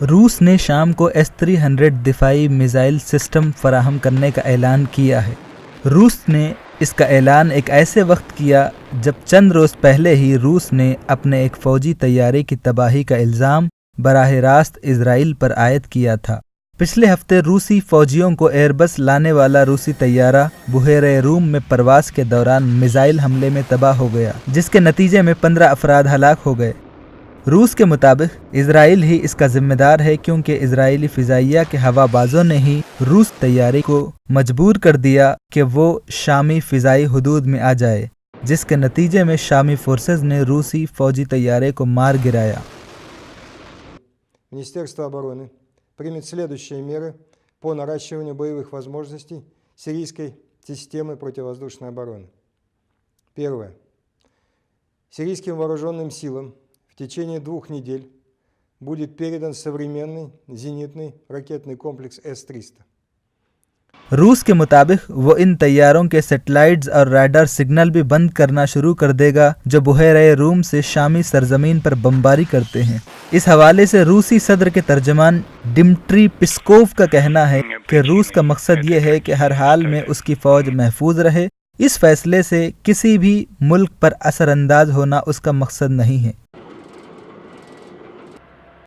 روس نے شام کو S-300 دفاعی میزائل سسٹم فراہم کرنے کا اعلان کیا ہے۔ روس نے اس کا اعلان ایک ایسے وقت کیا جب چند روز پہلے ہی روس نے اپنے ایک فوجی طیارے کی تباہی کا الزام براہ راست اسرائیل پر عائد کیا تھا۔ پچھلے ہفتے روسی فوجیوں کو ایئر بس لانے والا روسی طیارہ بحیرہ روم میں پرواز کے دوران میزائل حملے میں تباہ ہو گیا، جس کے نتیجے میں 15 افراد ہلاک ہو گئے۔ روس کے مطابق اسرائیل ہی اس کا ذمہ دار ہے، کیونکہ اسرائیلی فضائیہ کے ہوا بازوں نے ہی روس طیارے کو مجبور کر دیا کہ وہ شامی فضائی حدود میں آ جائے، جس کے نتیجے میں شامی فورسز نے روسی فوجی طیارے کو مار گرایا۔ Министерство обороны примет следующие меры по наращиванию боевых возможностей сирийской системы противовоздушной обороны. Первое. Сирийским вооруженным силам в течение 2 недель будет передан современный зенитный ракетный комплекс С-300. روس کے مطابق وہ ان طیاروں کے سیٹلائٹس اور ریڈار سگنل بھی بند کرنا شروع کر دے گا جو بحیرہ روم سے شامی سرزمین پر بمباری کرتے ہیں۔ اس حوالے سے روسی صدر کے ترجمان ڈمٹری پسکوف کا کہنا ہے کہ روس کا مقصد یہ ہے کہ ہر حال میں اس کی فوج محفوظ رہے۔ اس فیصلے سے کسی بھی ملک پر اثر انداز ہونا اس کا مقصد نہیں ہے۔